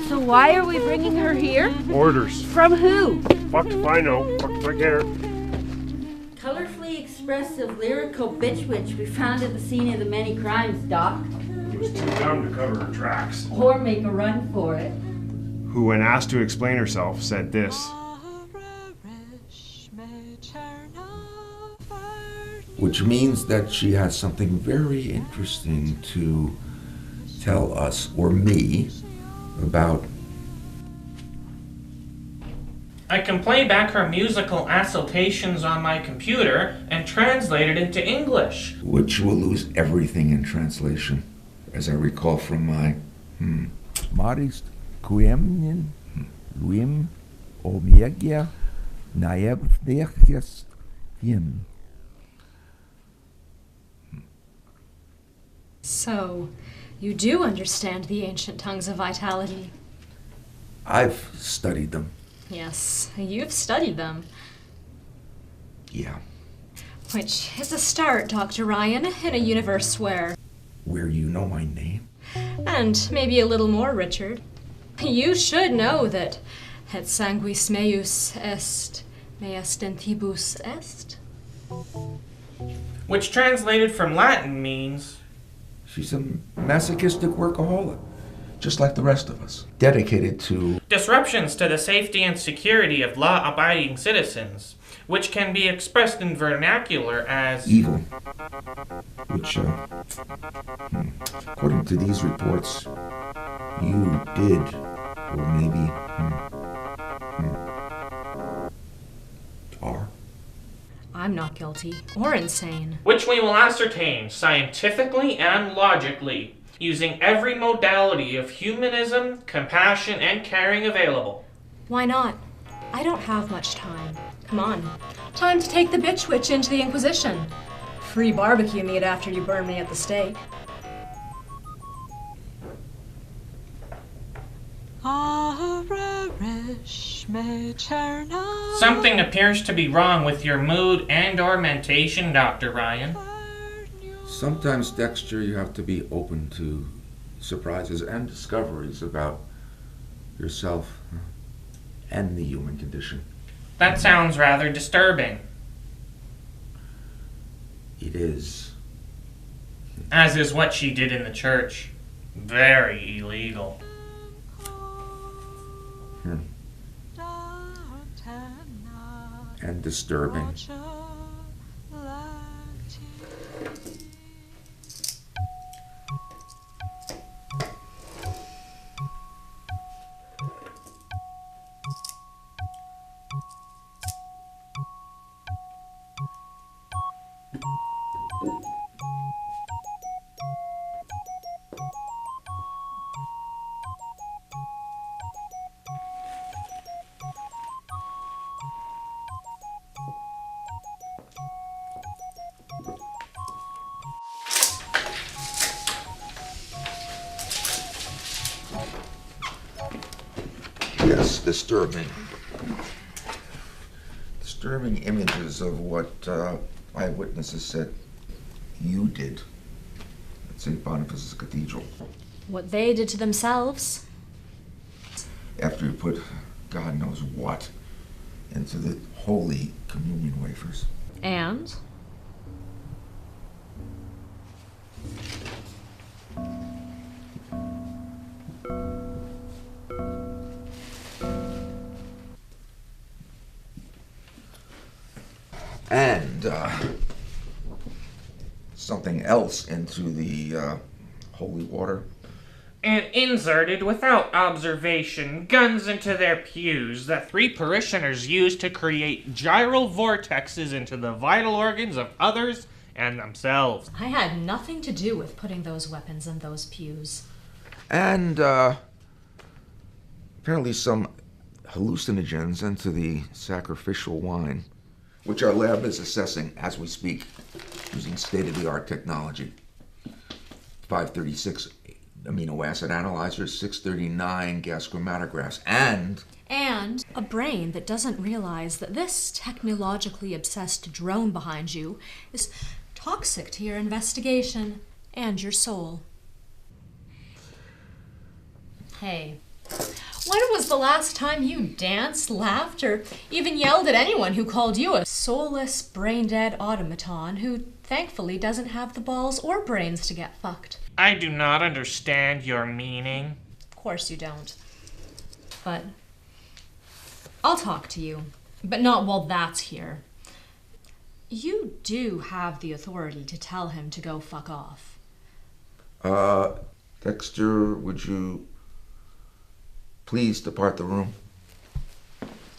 So why are we bringing her here? Orders. From who? Fuck if I know. Fuck if I care. Colorfully expressive lyrical bitch witch we found at the scene of the many crimes, Doc. He was too dumb to cover her tracks. Or make a run for it. Who, when asked to explain herself, said this. Which means that she has something very interesting to tell us, or me, about. I can play back her musical assultations on my computer and translate it into English. Which will lose everything in translation, as I recall from my Marist Kuemnin Luim Omiegia Naevdeches Yin. So, you do understand the ancient tongues of vitality? I've studied them. Yes, you've studied them. Yeah. Which is a start, Dr. Ryan, in a universe where... Where you know my name? And maybe a little more, Richard. You should know that et sanguis meus est, meus dentibus est. Which translated from Latin means... She's a masochistic workaholic, just like the rest of us. Dedicated to... disruptions to the safety and security of law-abiding citizens, which can be expressed in vernacular as... evil. Which, according to these reports, you did, or maybe, are. I'm not guilty or insane. which we will ascertain scientifically and logically, using every modality of humanism, compassion, and caring available. Why not? I don't have much time. Come on. Time to take the bitch witch into the Inquisition. Free barbecue meat after you burn me at the stake. Something appears to be wrong with your mood and or mentation, Dr. Ryan. Sometimes, Dexter, you have to be open to surprises and discoveries about yourself and the human condition. That sounds rather disturbing. It is. As is what she did in the church. Very illegal. And disturbing. Yes, disturbing. Disturbing images of what eyewitnesses said you did at St. Boniface's Cathedral. What they did to themselves. After you put God knows what into the Holy Communion wafers. And? And something else into the holy water. And inserted without observation guns into their pews that 3 parishioners used to create gyral vortexes into the vital organs of others and themselves. I had nothing to do with putting those weapons in those pews. And apparently some hallucinogens into the sacrificial wine, which our lab is assessing as we speak using state-of-the-art technology. 536 amino acid analyzers, 639 gas chromatographs, and a brain that doesn't realize that this technologically obsessed drone behind you is toxic to your investigation and your soul. Hey, When was the last time you danced, laughed, or even yelled at anyone who called you a soulless, brain-dead automaton who thankfully doesn't have the balls or brains to get fucked? I do not understand your meaning. Of course you don't. But I'll talk to you, but not while that's here. You do have the authority to tell him to go fuck off. Dexter, would you please depart the room?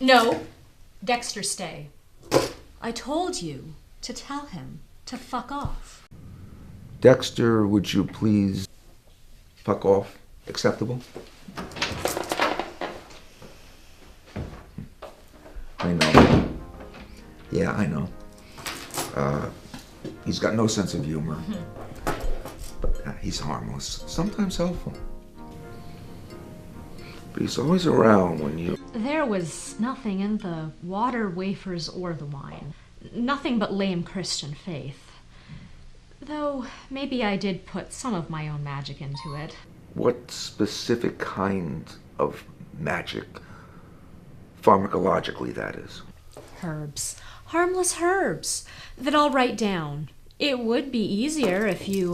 No, Dexter, stay. I told you to tell him to fuck off. Dexter, would you please fuck off? Acceptable? I know. Yeah, I know. He's got no sense of humor. But he's harmless. Sometimes helpful. But he's always around when you... There was nothing in the water, wafers, or the wine. Nothing but lame Christian faith. Though maybe I did put some of my own magic into it. What specific kind of magic? Pharmacologically, that is. Herbs. Harmless herbs that I'll write down. It would be easier if you,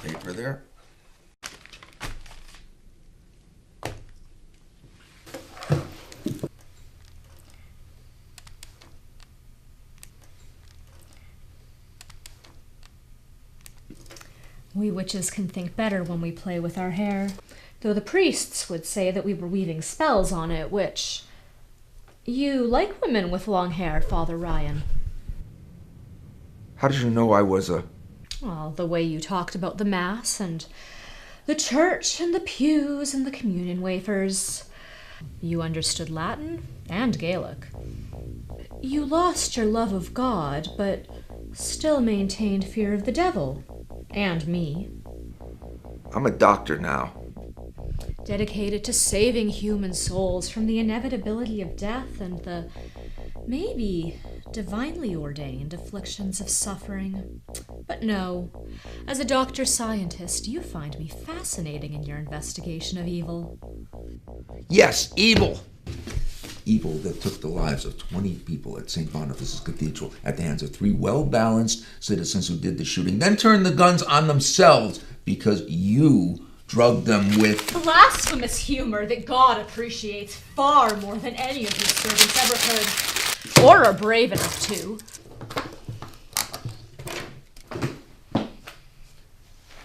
Paper there. We witches can think better when we play with our hair. Though the priests would say that we were weaving spells on it, which... You like women with long hair, Father Ryan. How did you know I was a... Well, the way you talked about the Mass and the church and the pews and the communion wafers. You understood Latin and Gaelic. You lost your love of God, but still maintained fear of the devil. And me. I'm a doctor now. Dedicated to saving human souls from the inevitability of death and the maybe divinely ordained afflictions of suffering. But no, as a doctor-scientist, you find me fascinating in your investigation of evil. Yes, evil! Evil that took the lives of 20 people at St. Boniface's Cathedral at the hands of 3 well-balanced citizens who did the shooting, then turned the guns on themselves because you drugged them with... Blasphemous humor that God appreciates far more than any of his servants ever could, or are brave enough to.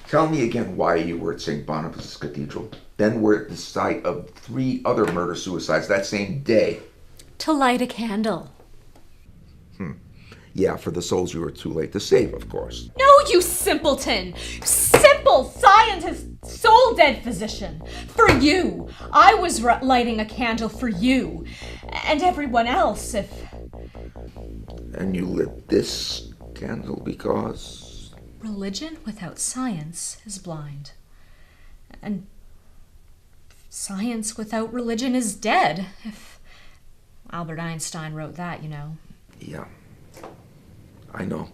Tell me again why you were at St. Boniface's Cathedral, then were at the site of 3 other murder-suicides that same day. To light a candle. Yeah, for the souls you were too late to save, of course. No, you simpleton! Simple scientist, soul-dead physician! For you! I was lighting a candle for you. And everyone else, if... And you lit this candle because... Religion without science is blind. And science without religion is dead. If Albert Einstein wrote that, you know. Yeah, I know.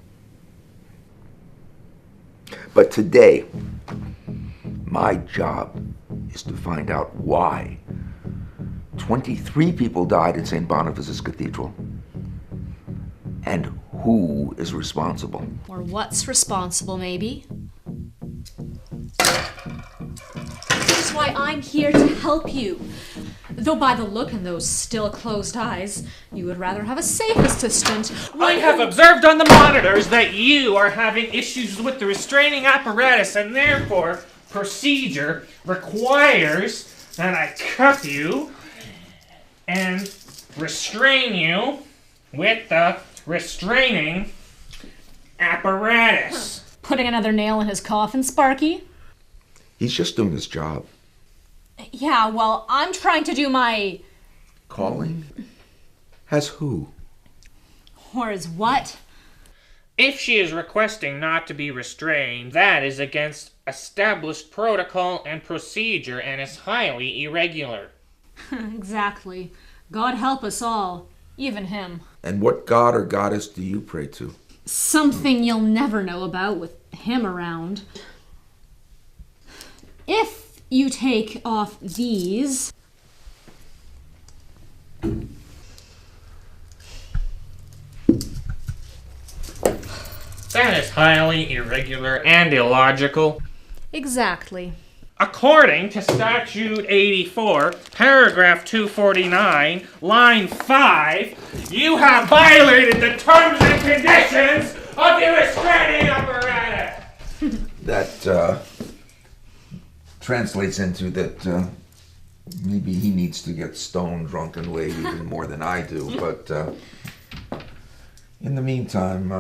But today, my job is to find out why 23 people died at St. Boniface's Cathedral and who is responsible. Or what's responsible, maybe. That's why I'm here to help you. Though by the look in those still closed eyes, you would rather have a safe assistant. I have observed on the monitors that you are having issues with the restraining apparatus, and therefore procedure requires that I cuff you and restrain you with the restraining apparatus. Putting another nail in his coffin, Sparky? He's just doing his job. Yeah, well, I'm trying to do my... Calling? Has who? Or is what? If she is requesting not to be restrained, that is against established protocol and procedure and is highly irregular. Exactly. God help us all. Even him. And what god or goddess do you pray to? Something you'll never know about with him around. If you take off these... That is highly irregular and illogical. Exactly. According to Statute 84, paragraph 249, line 5, you have violated the terms and conditions of the restraining apparatus. That translates into that maybe he needs to get stoned, drunk, and laid even more than I do. But in the meantime,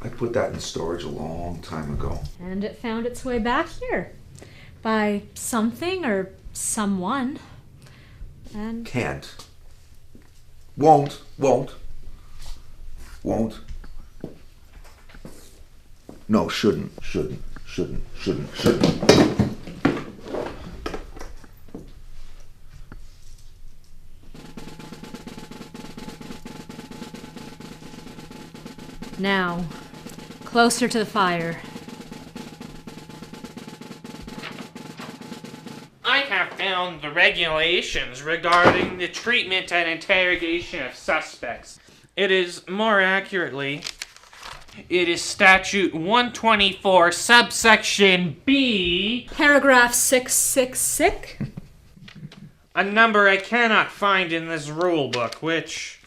I put that in storage a long time ago. And it found its way back here. By something or someone. And Can't. Won't. No, shouldn't. now, closer to the fire. I have found the regulations regarding the treatment and interrogation of suspects. It is, more accurately, it is Statute 124, subsection B, Paragraph 666. a number I cannot find in this rule book, which...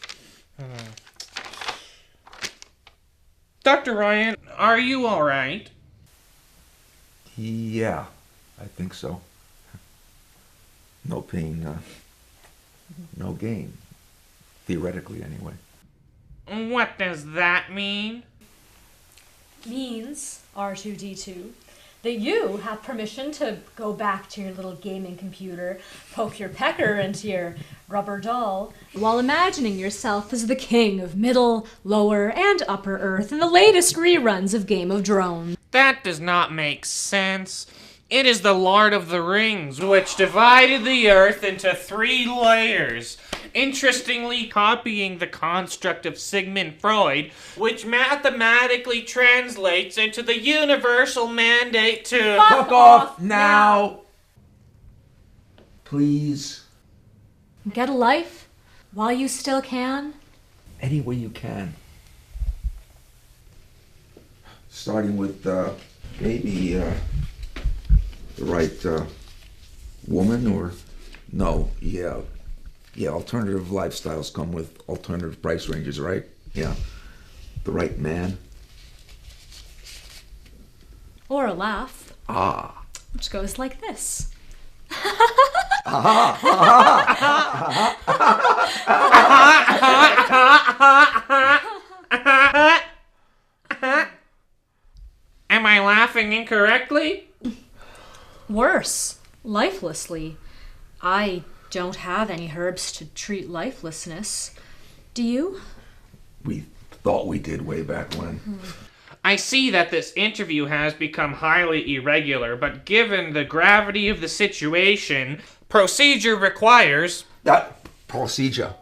Dr. Ryan, are you alright? Yeah, I think so. No pain, no gain. Theoretically, anyway. What does that mean? Means, R2D2, that you have permission to go back to your little gaming computer, poke your pecker into your rubber doll, while imagining yourself as the king of Middle, Lower, and Upper Earth in the latest reruns of Game of Drones. That does not make sense. It is the Lord of the Rings, which divided the Earth into 3 layers. Interestingly, copying the construct of Sigmund Freud, which mathematically translates into the universal mandate to... Fuck off now! Please. Get a life while you still can. Any way you can. Starting with, maybe, the right, woman or... No, yeah. Yeah, alternative lifestyles come with alternative price ranges, right? Yeah. The right man. Or a laugh. Ah. Which goes like this. Am I laughing incorrectly? Worse, lifelessly. I don't have any herbs to treat lifelessness. Do you? We thought we did way back when. I see that this interview has become highly irregular, but given the gravity of the situation, procedure requires... Procedure.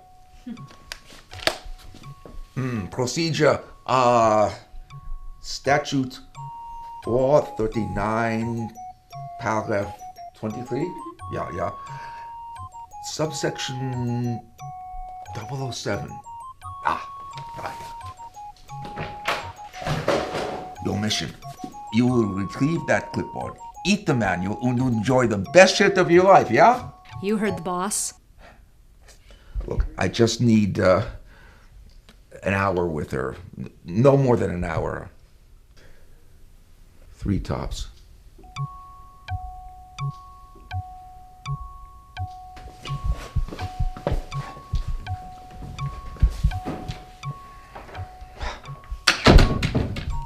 Procedure. Statute 439, paragraph 23? Yeah. Subsection 007. Right. Your mission. You will retrieve that clipboard, eat the manual, and enjoy the best shit of your life, yeah? You heard the boss. Look, I just need an hour with her. No more than an hour. 3 tops.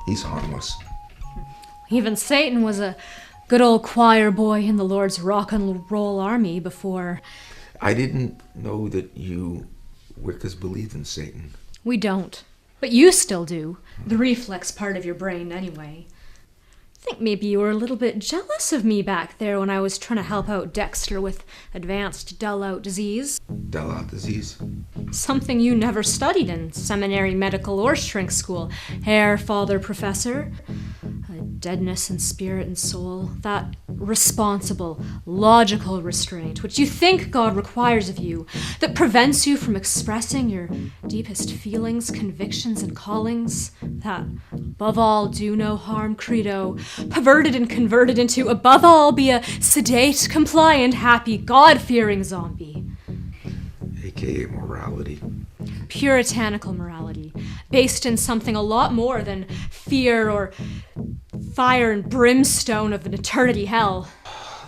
He's harmless. Even Satan was a good old choir boy in the Lord's rock and roll army before. I didn't know that you Wiccas believed in Satan. We don't. But you still do. The reflex part of your brain, anyway. I think maybe you were a little bit jealous of me back there when I was trying to help out Dexter with advanced dull-out disease. Dull-out disease? Something you never studied in seminary, medical, or shrink school. Herr Father Professor. A deadness in spirit and soul. That responsible, logical restraint which you think God requires of you, that prevents you from expressing your deepest feelings, convictions, and callings. That above all do no harm credo, perverted and converted into above all be a sedate, compliant, happy, God-fearing zombie. AKA morality. Puritanical morality, based in something a lot more than fear or fire and brimstone of an eternity hell.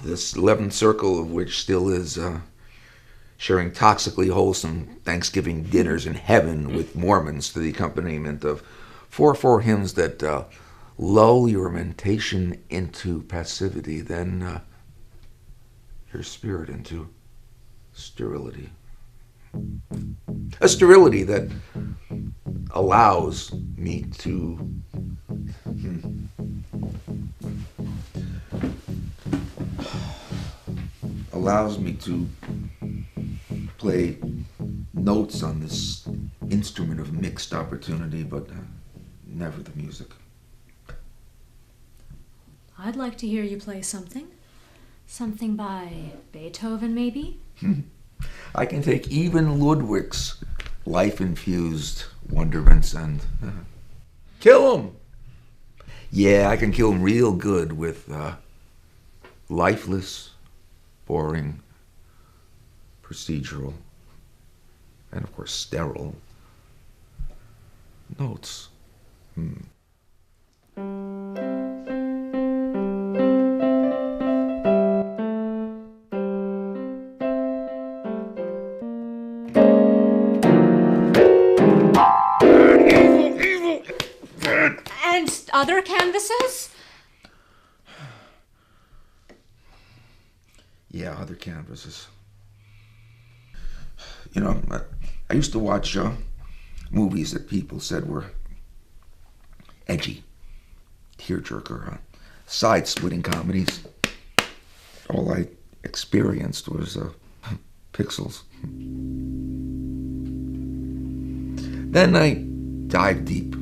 This 11th circle of which still is sharing toxically wholesome Thanksgiving dinners in heaven with Mormons to the accompaniment of 4/4 hymns that lull your mentation into passivity, then your spirit into sterility. A sterility that allows me to play notes on this instrument of mixed opportunity, but never the music. I'd like to hear you play something. Something by Beethoven, maybe? I can take even Ludwig's life-infused wonderments and kill him. Yeah, I can kill him real good with lifeless, boring, procedural, and of course sterile notes. And other canvases? Yeah, other canvases. You know, I used to watch movies that people said were edgy, tearjerker, side-splitting comedies. All I experienced was pixels. Then I dived deep,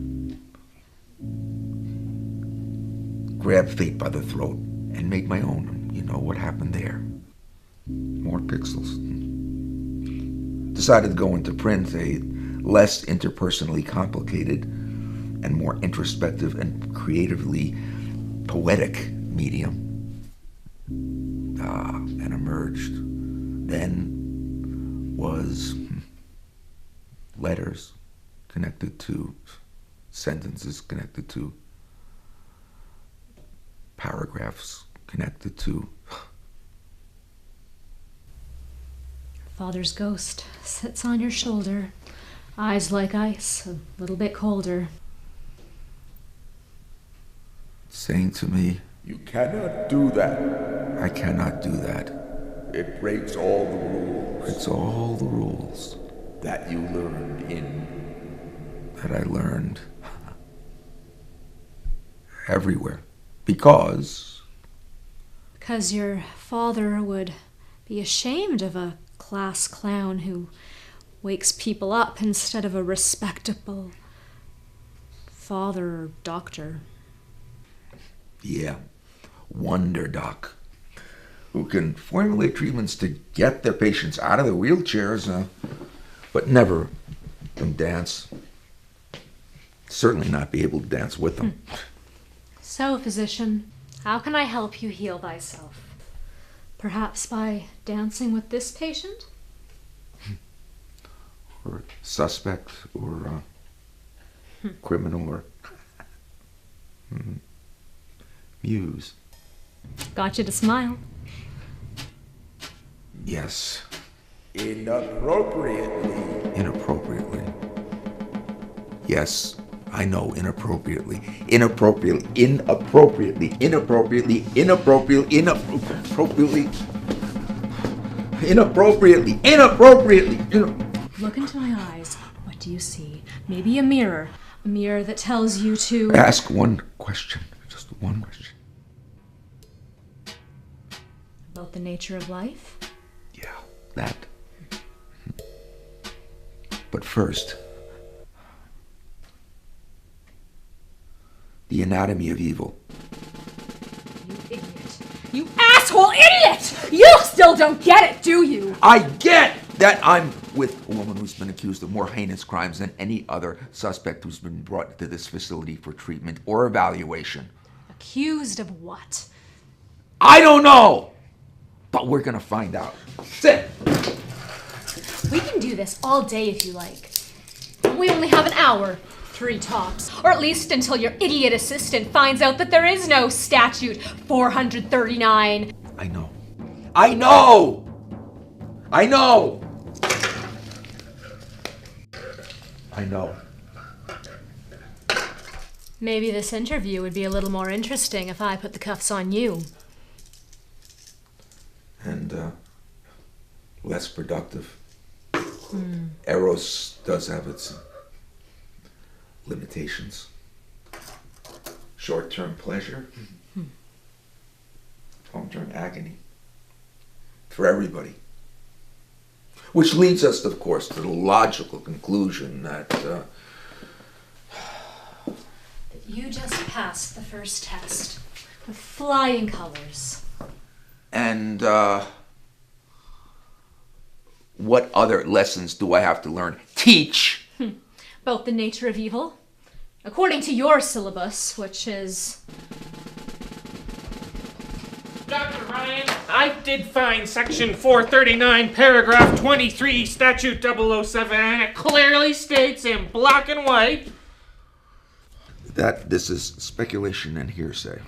grabbed fate by the throat, and made my own. You know what happened there. More pixels. Decided to go into print, a less interpersonally complicated and more introspective and creatively poetic medium. And emerged. Then was letters connected to sentences, connected to paragraphs, connected to... Father's ghost sits on your shoulder, eyes like ice, a little bit colder. Saying to me, "You cannot do that. I cannot do that. It breaks all the rules It's all the rules that you learned that I learned everywhere. Because your father would be ashamed of a class clown who wakes people up instead of a respectable father or doctor. yeah, Wonder Doc, who can formulate treatments to get their patients out of their wheelchairs, but never can dance. Certainly not be able to dance with them. So, physician, how can I help you heal thyself? Perhaps by dancing with this patient? Or suspect, or criminal, or muse. Got you to smile. Yes, inappropriately. inappropriately. Yes, I know, inappropriately. Inappropriately. Inappropriately. Inappropriately. Inappropriately. Inappropriately. Inappropriately. Inappropriately. Look into my eyes. What do you see? Maybe a mirror. A mirror that tells you to... Ask one question. Just one question. About the nature of life? Yeah, that. But first, the anatomy of evil. You idiot. You asshole idiot! You still don't get it, do you? I get that I'm with a woman who's been accused of more heinous crimes than any other suspect who's been brought to this facility for treatment or evaluation. Accused of what? I don't know! But we're gonna find out. Sit! We can do this all day if you like. We only have an hour. 3 tops. Or at least until your idiot assistant finds out that there is no statute 439. I know. I know! I know! I know. Maybe this interview would be a little more interesting if I put the cuffs on you. And, less productive. Eros does have its limitations. Short-term pleasure. Long-term agony. For everybody. Which leads us, of course, to the logical conclusion that You just passed the first test with flying colors. And what other lessons do I have to learn? Teach! About the nature of evil. According to your syllabus, which is... Dr. Ryan, I did find section 439, paragraph 23, statute 007, and it clearly states in black and white... That this is speculation and hearsay.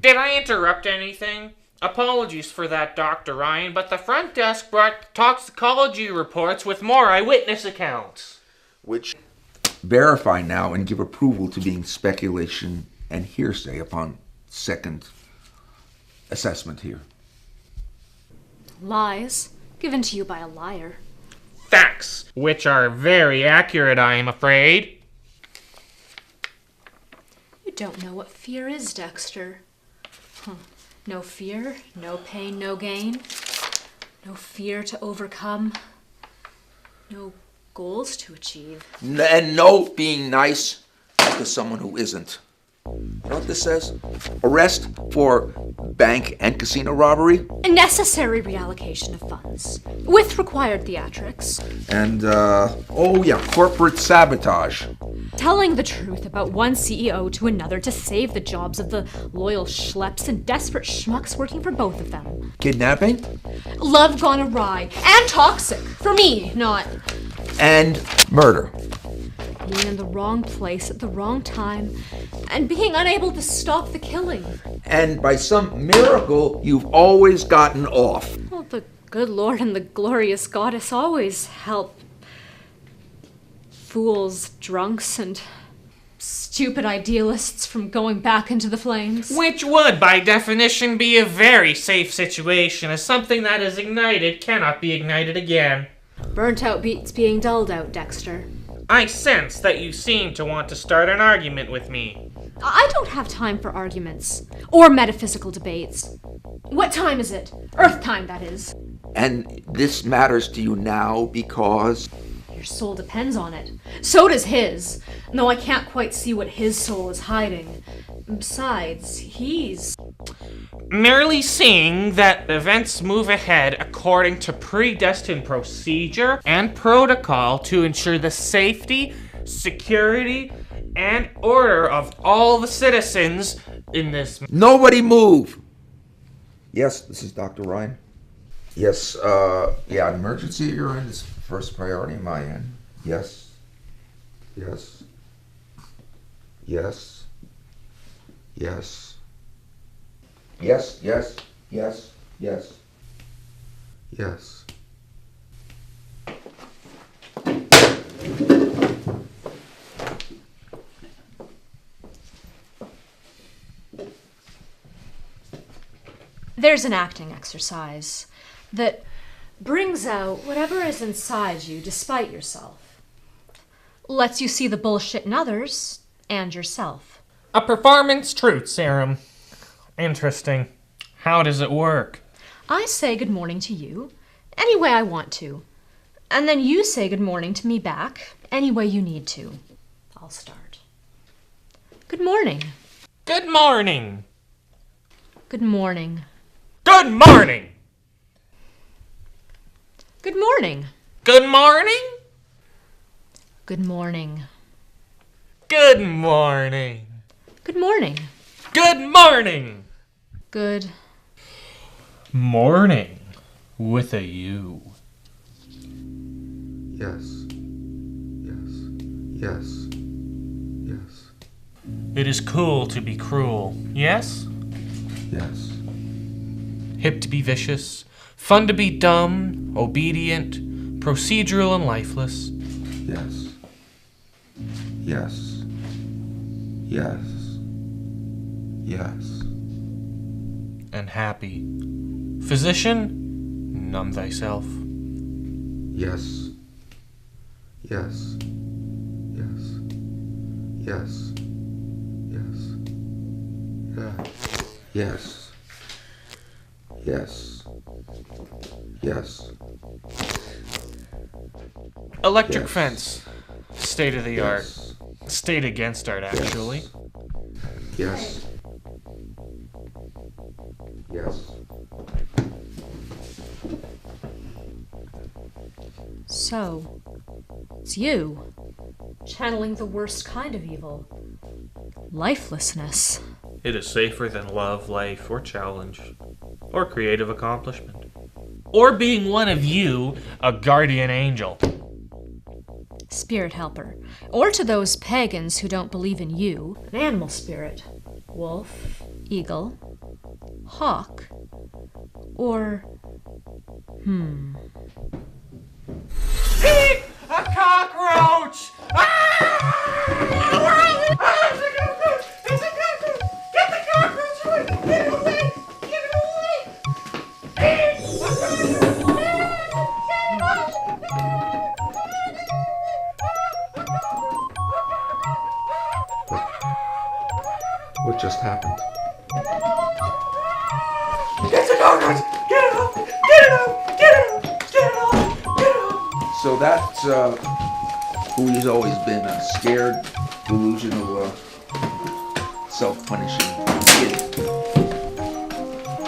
Did I interrupt anything? Apologies for that, Dr. Ryan, but the front desk brought toxicology reports with more eyewitness accounts. Which verify now and give approval to being speculation and hearsay upon second assessment here. Lies given to you by a liar. Facts, which are very accurate, I am afraid. You don't know what fear is, Dexter. No fear, no pain, no gain. No fear to overcome. No goals to achieve. And no being nice to someone who isn't. You know what this says? Arrest for bank and casino robbery. A necessary reallocation of funds, with required theatrics. And, corporate sabotage. Telling the truth about one CEO to another to save the jobs of the loyal schleps and desperate schmucks working for both of them. Kidnapping. Love gone awry. And toxic. For me, not... And murder. Being in the wrong place at the wrong time, and being unable to stop the killing. And by some miracle, you've always gotten off. Well, the good Lord and the glorious goddess always help fools, drunks, and stupid idealists from going back into the flames. Which would, by definition, be a very safe situation, as something that is ignited cannot be ignited again. Burnt out beats being dulled out, Dexter. I sense that you seem to want to start an argument with me. I don't have time for arguments. Or metaphysical debates. What time is it? Earth time, that is. And this matters to you now because... Your soul depends on it. So does his. Though I can't quite see what his soul is hiding. Besides, he's... Merely seeing that events move ahead according to predestined procedure and protocol to ensure the safety, security, and order of all the citizens in this... Nobody move! Yes, this is Dr. Ryan. Yes, an emergency you're in is first priority on my end. Yes. Yes. Yes. Yes. Yes, yes, yes, yes. Yes. There's an acting exercise that brings out whatever is inside you despite yourself. Lets you see the bullshit in others and yourself. A performance truth serum. Interesting. How does it work? I say good morning to you any way I want to. And then you say good morning to me back any way you need to. I'll start. Good morning. Good morning. Good morning. Good morning. Good morning. Good morning. Good morning. Good morning. Good morning. Good morning. Good Morning with a U. Yes. Yes. Yes. Yes. It is cool to be cruel, yes? Yes. Hip to be vicious, fun to be dumb, obedient, procedural and lifeless. Yes. Yes. Yes. Yes. And happy. Physician, numb thyself. Yes. Yes. Yes. Yes. Yes. Yeah. Yes. Yes. Yes. Electric Yes. fence. State of the art. Yes. State against art, actually. Yes. Yes. So, it's you, channeling the worst kind of evil. Lifelessness. It is safer than love, life, or challenge, or creative accomplishment, or being one of you, a guardian angel. Spirit helper. Or to those pagans who don't believe in you, an animal spirit. Wolf, eagle, hawk, or... Eat a cockroach! It's a cockroach! Get the cockroach away! Get it away! Get it away! Eat a cockroach! What just happened? It's a cockroach! Get it out! Get it out! Get it out! Get it out! Get it out! So that's who he's always been, a scared, delusional, self-punishing kid.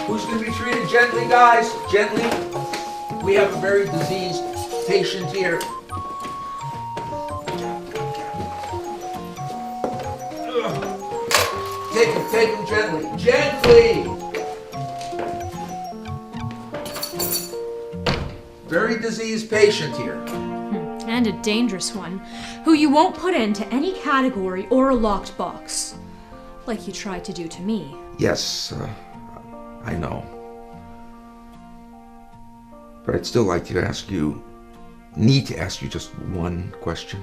Who's going to be treated gently, guys? Gently. We have a very diseased patient here. Take him gently. Gently! Very diseased patient here. and a dangerous one, who you won't put into any category or a locked box, like you tried to do to me. Yes, I know. But I'd still like to need to ask you just one question.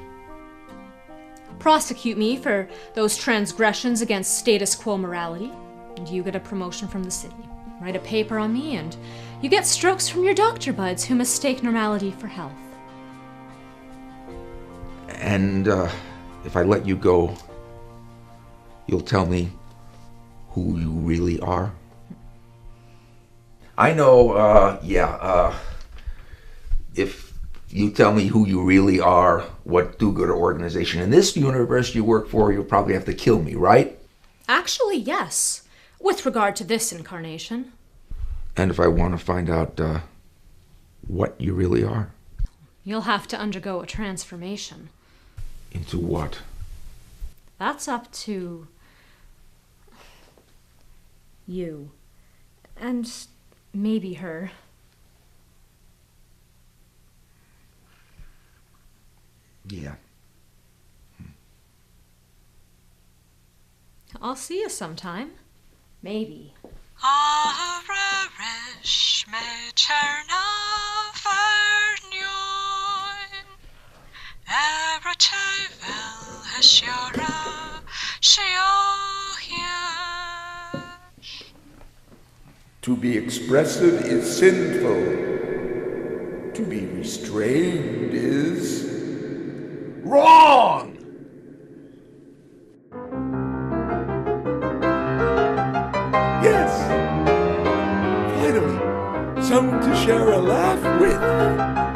Prosecute me for those transgressions against status quo morality, and you get a promotion from the city. Write a paper on me, and you get strokes from your doctor buds who mistake normality for health. And if I let you go, you'll tell me who you really are? I know, if you tell me who you really are, what do-gooder organization in this universe you work for, you'll probably have to kill me, right? Actually, yes, with regard to this incarnation. And if I want to find out what you really are? You'll have to undergo a transformation. Into what? That's up to you. And maybe her. Yeah. I'll see you sometime. Maybe. Ararish me cherna farnyon Erachevel heshyara shiohia. To be expressive is sinful. To be restrained is wrong! Yes! Finally, someone to share a laugh with.